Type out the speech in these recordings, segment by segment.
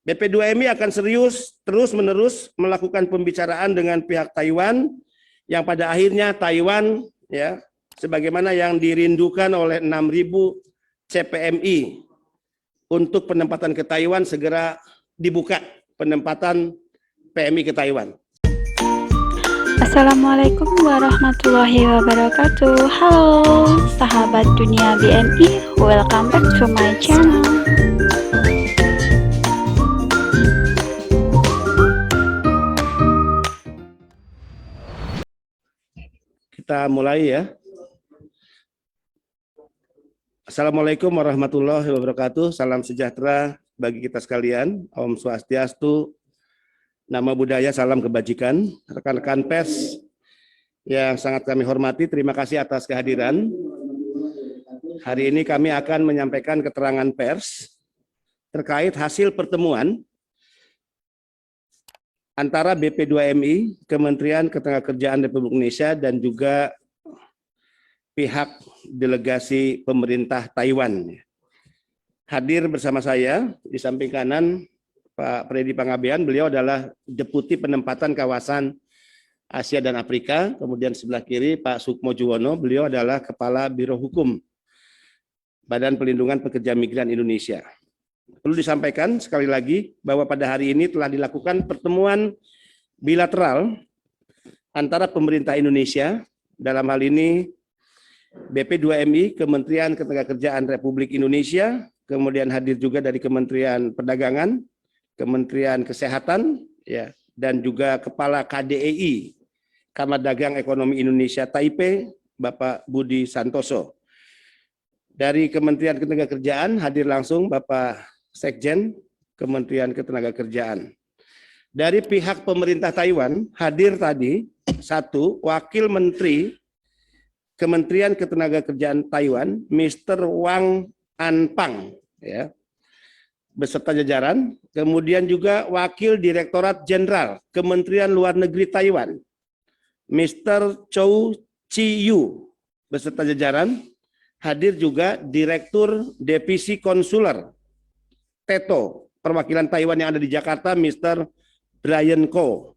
BP2MI akan serius terus-menerus melakukan pembicaraan dengan pihak Taiwan yang pada akhirnya Taiwan ya sebagaimana yang dirindukan oleh 6.000 CPMI untuk penempatan ke Taiwan segera dibuka penempatan PMI ke Taiwan. Assalamualaikum warahmatullahi wabarakatuh. Halo sahabat dunia BMI, welcome back to my channel. Kita mulai ya. Assalamualaikum warahmatullahi wabarakatuh. Salam sejahtera bagi kita sekalian. Om Swastiastu, nama budaya, salam kebajikan. Rekan-rekan pers yang sangat kami hormati, terima kasih atas kehadiran. Hari ini kami akan menyampaikan keterangan pers terkait hasil pertemuan antara BP2MI, Kementerian Ketenagakerjaan Republik Indonesia, dan juga pihak delegasi pemerintah Taiwan. Hadir bersama saya di samping kanan Pak Freddy Pangabean, beliau adalah Deputi Penempatan Kawasan Asia dan Afrika. Kemudian sebelah kiri Pak Sukmo Juwono, beliau adalah Kepala Biro Hukum Badan Pelindungan Pekerja Migran Indonesia. Perlu disampaikan sekali lagi bahwa pada hari ini telah dilakukan pertemuan bilateral antara pemerintah Indonesia, dalam hal ini BP2MI, Kementerian Ketenagakerjaan Republik Indonesia, kemudian hadir juga dari Kementerian Perdagangan, Kementerian Kesehatan, ya, dan juga Kepala KDEI, Kamar Dagang Ekonomi Indonesia Taipei, Bapak Budi Santoso. Dari Kementerian Ketenagakerjaan hadir langsung Bapak Sekjen Kementerian Ketenagakerjaan. Dari pihak pemerintah Taiwan hadir tadi satu Wakil Menteri Kementerian Ketenagakerjaan Taiwan, Mr. Wang Anpang, ya, beserta jajaran. Kemudian juga Wakil Direktorat Jenderal Kementerian Luar Negeri Taiwan, Mr. Chou Chi-yu, beserta jajaran. Hadir juga Direktur Divisi Konsuler TETO, perwakilan Taiwan yang ada di Jakarta, Mr. Brian Ko,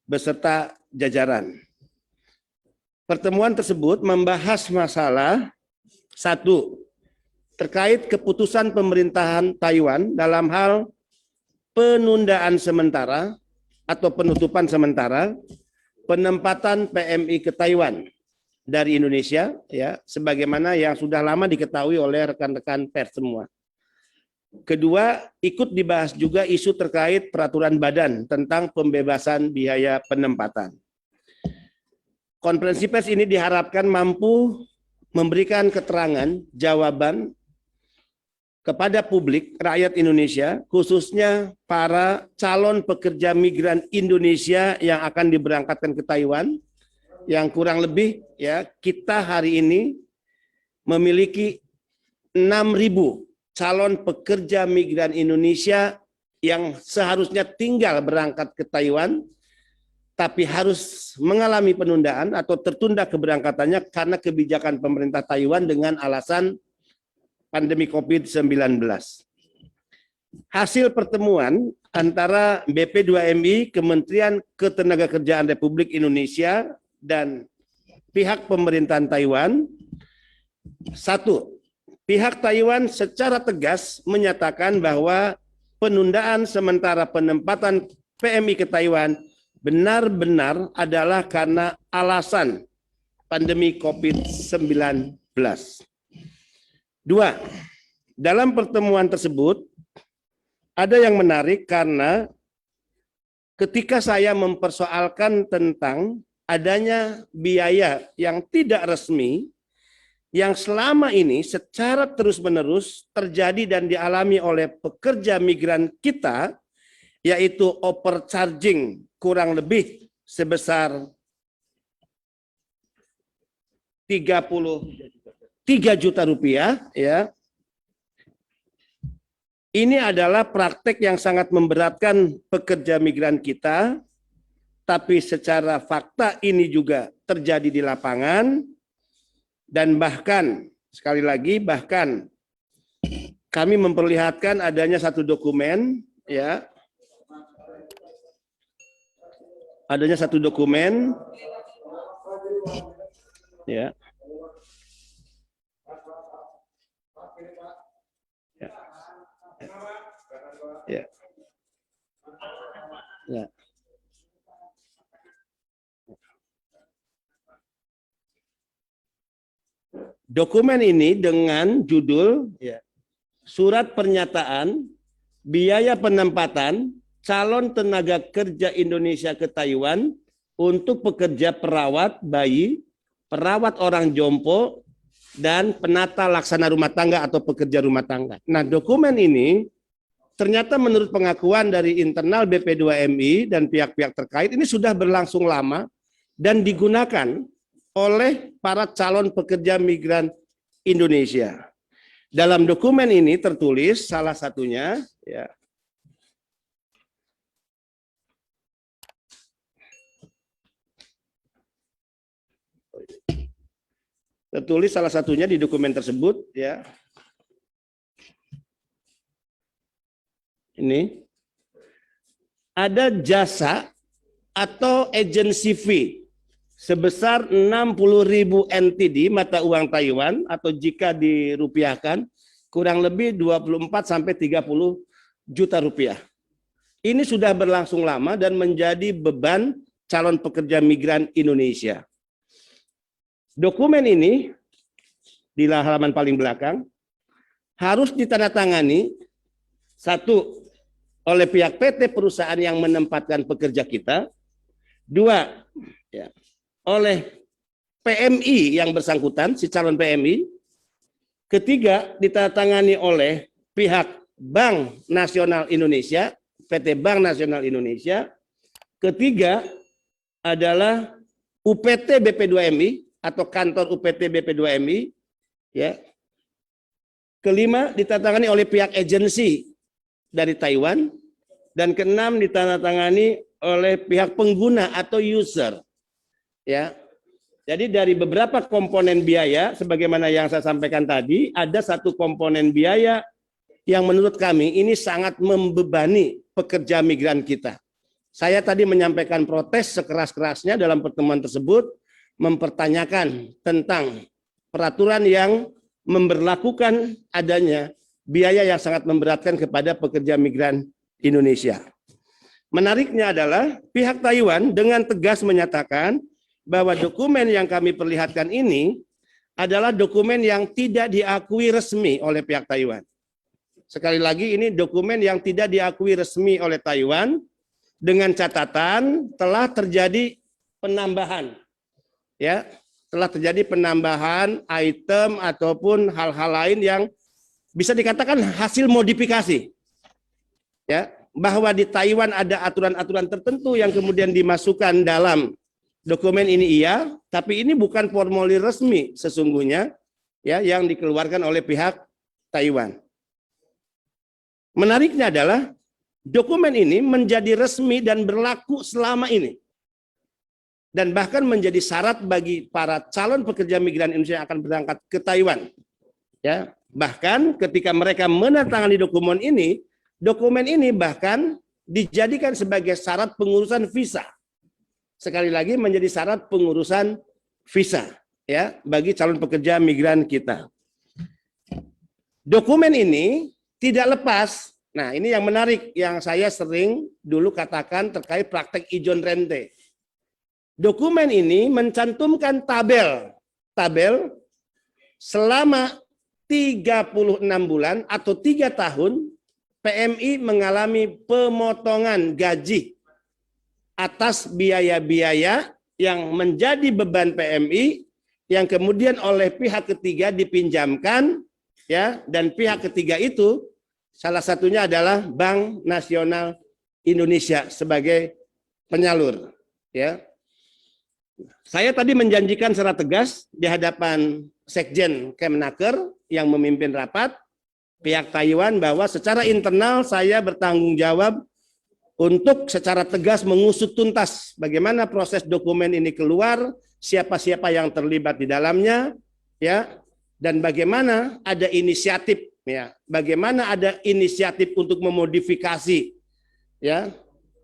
beserta jajaran. Pertemuan tersebut membahas masalah satu, terkait keputusan pemerintahan Taiwan dalam hal penundaan sementara atau penutupan sementara penempatan PMI ke Taiwan dari Indonesia, ya, sebagaimana yang sudah lama diketahui oleh rekan-rekan pers semua. Kedua, ikut dibahas juga isu terkait peraturan badan tentang pembebasan biaya penempatan. Konferensi pers ini diharapkan mampu memberikan keterangan, jawaban kepada publik rakyat Indonesia, khususnya para calon pekerja migran Indonesia yang akan diberangkatkan ke Taiwan, yang kurang lebih ya kita hari ini memiliki 6.000 calon pekerja migran Indonesia yang seharusnya tinggal berangkat ke Taiwan, tapi harus mengalami penundaan atau tertunda keberangkatannya karena kebijakan pemerintah Taiwan dengan alasan pandemi COVID-19. Hasil pertemuan antara BP2MI, Kementerian Ketenagakerjaan Republik Indonesia, dan pihak pemerintahan Taiwan, satu, pihak Taiwan secara tegas menyatakan bahwa penundaan sementara penempatan PMI ke Taiwan benar-benar adalah karena alasan pandemi COVID-19. Dua, dalam pertemuan tersebut ada yang menarik karena ketika saya mempersoalkan tentang adanya biaya yang tidak resmi yang selama ini secara terus-menerus terjadi dan dialami oleh pekerja migran kita, yaitu overcharging kurang lebih sebesar 33 juta rupiah, ya. Ini adalah praktek yang sangat memberatkan pekerja migran kita, tapi secara fakta ini juga terjadi di lapangan. Dan bahkan, sekali lagi, bahkan kami memperlihatkan adanya satu dokumen ya. Adanya satu dokumen, ya. Ya. Ya. Dokumen ini dengan judul ya, Surat Pernyataan Biaya Penempatan Calon Tenaga Kerja Indonesia ke Taiwan untuk pekerja perawat bayi, perawat orang jompo, dan penata laksana rumah tangga atau pekerja rumah tangga. Nah, dokumen ini ternyata menurut pengakuan dari internal BP2MI dan pihak-pihak terkait ini sudah berlangsung lama dan digunakan oleh para calon pekerja migran Indonesia. Dalam dokumen ini tertulis salah satunya, ya, tertulis salah satunya di dokumen tersebut, ya. Ini ada jasa atau agency fee sebesar 60.000 NTD mata uang Taiwan atau jika dirupiahkan kurang lebih 24 sampai 30 juta rupiah. Ini sudah berlangsung lama dan menjadi beban calon pekerja migran Indonesia. Dokumen ini di halaman paling belakang harus ditandatangani satu oleh pihak PT perusahaan yang menempatkan pekerja kita, dua ya, oleh PMI yang bersangkutan, si calon PMI. Ketiga, ditandatangani oleh pihak Bank Nasional Indonesia, PT Bank Nasional Indonesia. Ketiga adalah UPT BP2MI atau kantor UPT BP2MI. Ya. Kelima, ditandatangani oleh pihak agensi dari Taiwan. Dan keenam, ditandatangani oleh pihak pengguna atau user. Ya, jadi dari beberapa komponen biaya, sebagaimana yang saya sampaikan tadi, ada satu komponen biaya yang menurut kami ini sangat membebani pekerja migran kita. Saya tadi menyampaikan protes sekeras-kerasnya dalam pertemuan tersebut, mempertanyakan tentang peraturan yang memberlakukan adanya biaya yang sangat memberatkan kepada pekerja migran Indonesia. Menariknya adalah pihak Taiwan dengan tegas menyatakan bahwa dokumen yang kami perlihatkan ini adalah dokumen yang tidak diakui resmi oleh pihak Taiwan. Sekali lagi ini dokumen yang tidak diakui resmi oleh Taiwan dengan catatan telah terjadi penambahan. Ya, telah terjadi penambahan item ataupun hal-hal lain yang bisa dikatakan hasil modifikasi. Ya, bahwa di Taiwan ada aturan-aturan tertentu yang kemudian dimasukkan dalam dokumen ini iya, tapi ini bukan formulir resmi sesungguhnya ya yang dikeluarkan oleh pihak Taiwan. Menariknya adalah dokumen ini menjadi resmi dan berlaku selama ini. Dan bahkan menjadi syarat bagi para calon pekerja migran Indonesia yang akan berangkat ke Taiwan. Ya, bahkan ketika mereka menandatangani dokumen ini bahkan dijadikan sebagai syarat pengurusan visa. Sekali lagi menjadi syarat pengurusan visa ya bagi calon pekerja migran kita. Dokumen ini tidak lepas. Nah, ini yang menarik yang saya sering dulu katakan terkait praktek ijon rente. Dokumen ini mencantumkan tabel selama 36 bulan atau 3 tahun PMI mengalami pemotongan gaji atas biaya-biaya yang menjadi beban PMI yang kemudian oleh pihak ketiga dipinjamkan ya, dan pihak ketiga itu salah satunya adalah Bank Nasional Indonesia sebagai penyalur ya. Saya tadi menjanjikan secara tegas di hadapan Sekjen Kemenaker yang memimpin rapat pihak Taiwan bahwa secara internal saya bertanggung jawab untuk secara tegas mengusut tuntas bagaimana proses dokumen ini keluar, siapa-siapa yang terlibat di dalamnya, ya, dan bagaimana ada inisiatif, ya, bagaimana ada inisiatif untuk memodifikasi ya,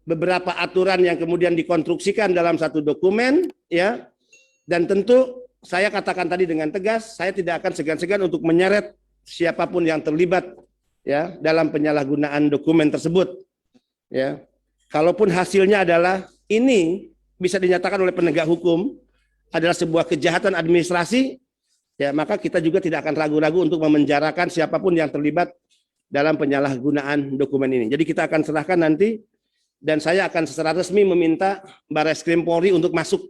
beberapa aturan yang kemudian dikonstruksikan dalam satu dokumen, ya, dan tentu saya katakan tadi dengan tegas, saya tidak akan segan-segan untuk menyeret siapapun yang terlibat, ya, dalam penyalahgunaan dokumen tersebut, ya. Kalaupun hasilnya adalah ini bisa dinyatakan oleh penegak hukum adalah sebuah kejahatan administrasi, ya, maka kita juga tidak akan ragu-ragu untuk memenjarakan siapapun yang terlibat dalam penyalahgunaan dokumen ini. Jadi kita akan serahkan nanti, dan saya akan secara resmi meminta Barreskrim Polri untuk masuk,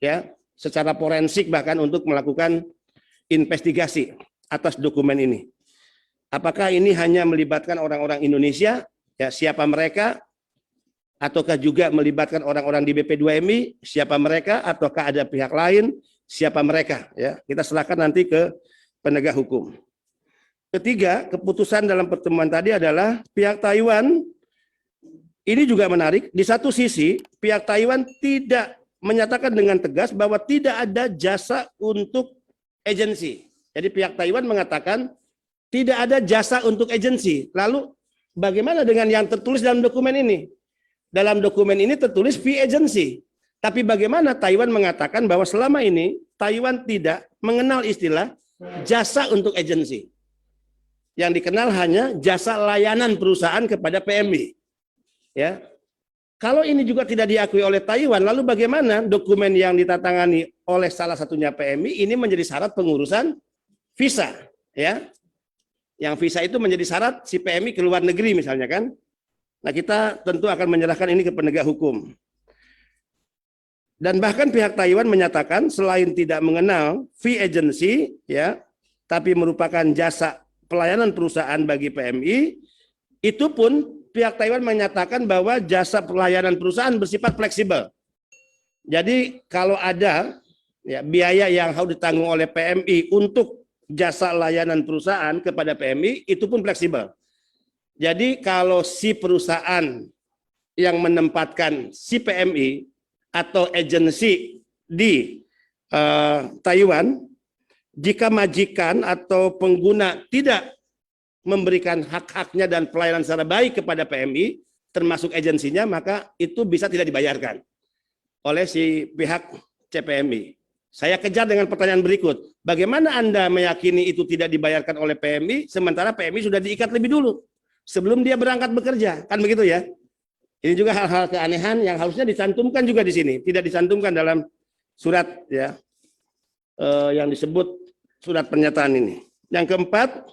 ya, secara forensik bahkan untuk melakukan investigasi atas dokumen ini. Apakah ini hanya melibatkan orang-orang Indonesia, ya, siapa mereka, ataukah juga melibatkan orang-orang di BP2MI, siapa mereka, ataukah ada pihak lain, siapa mereka, ya. Kita serahkan nanti ke penegak hukum. Ketiga, keputusan dalam pertemuan tadi adalah pihak Taiwan, ini juga menarik, di satu sisi pihak Taiwan tidak menyatakan dengan tegas bahwa tidak ada jasa untuk agensi. Jadi pihak Taiwan mengatakan tidak ada jasa untuk agensi. Lalu bagaimana dengan yang tertulis dalam dokumen ini? Dalam dokumen ini tertulis fee agency. Tapi bagaimana Taiwan mengatakan bahwa selama ini Taiwan tidak mengenal istilah jasa untuk agensi. Yang dikenal hanya jasa layanan perusahaan kepada PMI. Ya. Kalau ini juga tidak diakui oleh Taiwan, lalu bagaimana dokumen yang ditandatangani oleh salah satunya PMI ini menjadi syarat pengurusan visa, ya? Yang visa itu menjadi syarat si PMI ke luar negeri misalnya, kan? Nah, kita tentu akan menyerahkan ini ke penegak hukum. Dan bahkan pihak Taiwan menyatakan selain tidak mengenal fee agency, ya, tapi merupakan jasa pelayanan perusahaan bagi PMI, itu pun pihak Taiwan menyatakan bahwa jasa pelayanan perusahaan bersifat fleksibel. Jadi kalau ada, ya, biaya yang harus ditanggung oleh PMI untuk jasa layanan perusahaan kepada PMI, itu pun fleksibel. Jadi kalau si perusahaan yang menempatkan si PMI atau agensi di Taiwan, jika majikan atau pengguna tidak memberikan hak-haknya dan pelayanan secara baik kepada PMI, termasuk agensinya, maka itu bisa tidak dibayarkan oleh si pihak CPMI. Saya kejar dengan pertanyaan berikut. Bagaimana Anda meyakini itu tidak dibayarkan oleh PMI, sementara PMI sudah diikat lebih dulu, sebelum dia berangkat bekerja? Kan begitu, ya? Ini juga hal-hal keanehan yang harusnya dicantumkan juga di sini. Tidak dicantumkan dalam surat, ya, yang disebut surat pernyataan ini. Yang keempat,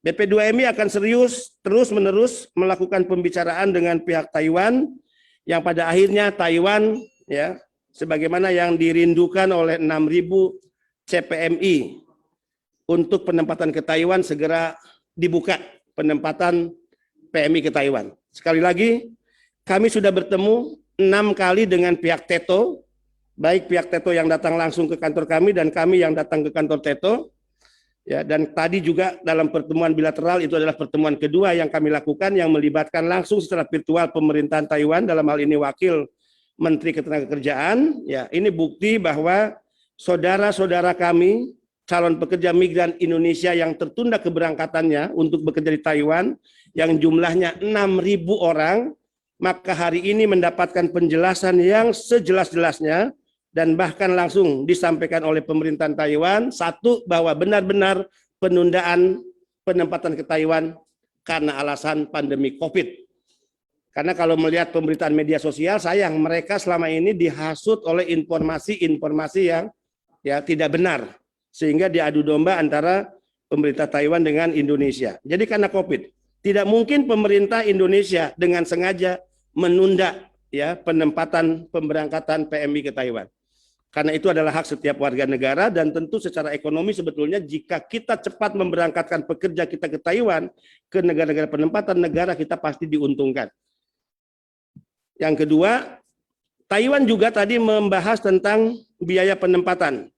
BP2MI akan serius terus-menerus melakukan pembicaraan dengan pihak Taiwan yang pada akhirnya Taiwan, ya, sebagaimana yang dirindukan oleh 6.000 CPMI untuk penempatan ke Taiwan segera dibuka penempatan PMI ke Taiwan. Sekali lagi, kami sudah bertemu 6 kali dengan pihak TETO, baik pihak TETO yang datang langsung ke kantor kami dan kami yang datang ke kantor TETO. Ya, dan tadi juga dalam pertemuan bilateral itu adalah pertemuan kedua yang kami lakukan yang melibatkan langsung secara virtual pemerintahan Taiwan, dalam hal ini Wakil Menteri Ketenagakerjaan. Ya, ini bukti bahwa saudara-saudara kami calon pekerja migran Indonesia yang tertunda keberangkatannya untuk bekerja di Taiwan yang jumlahnya 6.000 orang, maka hari ini mendapatkan penjelasan yang sejelas-jelasnya dan bahkan langsung disampaikan oleh pemerintahan Taiwan, satu, bahwa benar-benar penundaan penempatan ke Taiwan karena alasan pandemi COVID. Karena kalau melihat pemberitaan media sosial, sayang mereka selama ini dihasut oleh informasi-informasi yang, ya, tidak benar, sehingga diadu domba antara pemerintah Taiwan dengan Indonesia. Jadi karena COVID, tidak mungkin pemerintah Indonesia dengan sengaja menunda, ya, penempatan pemberangkatan PMI ke Taiwan. Karena itu adalah hak setiap warga negara, dan tentu secara ekonomi sebetulnya jika kita cepat memberangkatkan pekerja kita ke Taiwan, ke negara-negara penempatan, negara kita pasti diuntungkan. Yang kedua, Taiwan juga tadi membahas tentang biaya penempatan.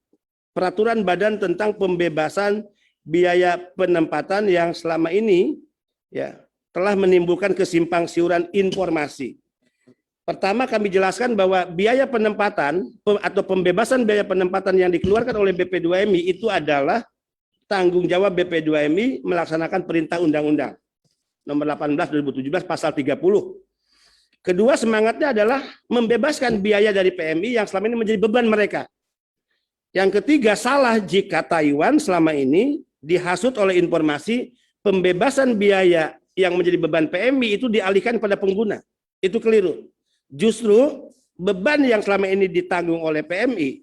Peraturan Badan tentang pembebasan biaya penempatan yang selama ini, ya, telah menimbulkan kesimpang siuran informasi. Pertama, kami jelaskan bahwa biaya penempatan atau pembebasan biaya penempatan yang dikeluarkan oleh BP2MI itu adalah tanggung jawab BP2MI melaksanakan perintah undang-undang nomor 18 2017 pasal 30. Kedua, semangatnya adalah membebaskan biaya dari PMI yang selama ini menjadi beban mereka. Yang ketiga, salah jika Taiwan selama ini dihasut oleh informasi pembebasan biaya yang menjadi beban PMI itu dialihkan pada pengguna. Itu keliru. Justru beban yang selama ini ditanggung oleh PMI,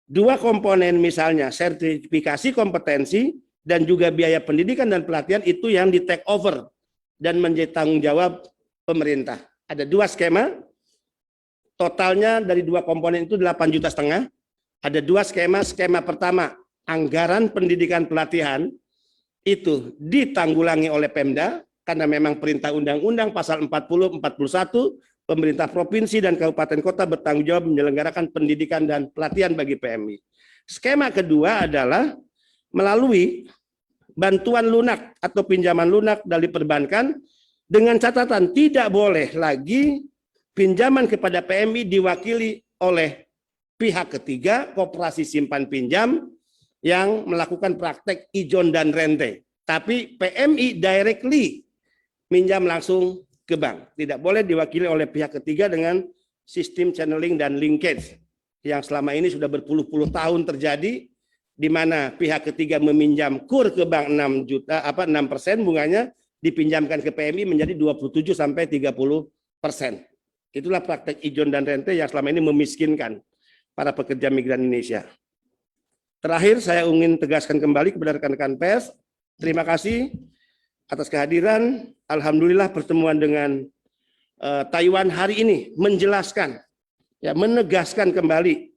dua komponen misalnya sertifikasi kompetensi dan juga biaya pendidikan dan pelatihan itu yang di take over dan menjadi tanggung jawab pemerintah. Ada dua skema, totalnya dari dua komponen itu 8,5 juta. Ada dua skema. Skema pertama, anggaran pendidikan pelatihan itu ditanggulangi oleh Pemda karena memang perintah undang-undang pasal 40, 41, pemerintah provinsi dan kabupaten kota bertanggung jawab menyelenggarakan pendidikan dan pelatihan bagi PMI. Skema kedua adalah melalui bantuan lunak atau pinjaman lunak dari perbankan dengan catatan tidak boleh lagi pinjaman kepada PMI diwakili oleh pihak ketiga, koperasi simpan pinjam yang melakukan praktek ijon dan rente. Tapi PMI directly minjam langsung ke bank. Tidak boleh diwakili oleh pihak ketiga dengan sistem channeling dan linkage yang selama ini sudah berpuluh-puluh tahun terjadi, di mana pihak ketiga meminjam kur ke bank 6% bunganya, dipinjamkan ke PMI menjadi 27 sampai 30%. Itulah praktek ijon dan rente yang selama ini memiskinkan para pekerja migran Indonesia. Terakhir, saya ingin tegaskan kembali kepada rekan-rekan pers, terima kasih atas kehadiran. Alhamdulillah pertemuan dengan Taiwan hari ini menjelaskan, ya, menegaskan kembali,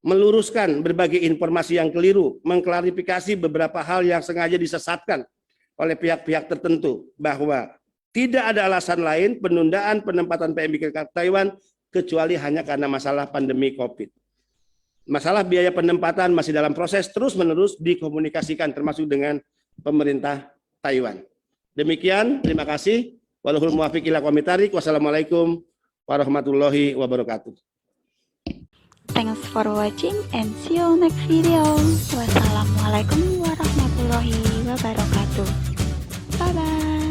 meluruskan berbagai informasi yang keliru, mengklarifikasi beberapa hal yang sengaja disesatkan oleh pihak-pihak tertentu, bahwa tidak ada alasan lain penundaan penempatan PMI ke Taiwan kecuali hanya karena masalah pandemi COVID. Masalah biaya penempatan masih dalam proses terus-menerus dikomunikasikan termasuk dengan pemerintah Taiwan. Demikian, terima kasih. Wallahul muwaffiq ila aqwamit thoriq. Wassalamualaikum warahmatullahi wabarakatuh. Thanks for watching and see you next video. Wassalamualaikum warahmatullahi wabarakatuh. Bye bye.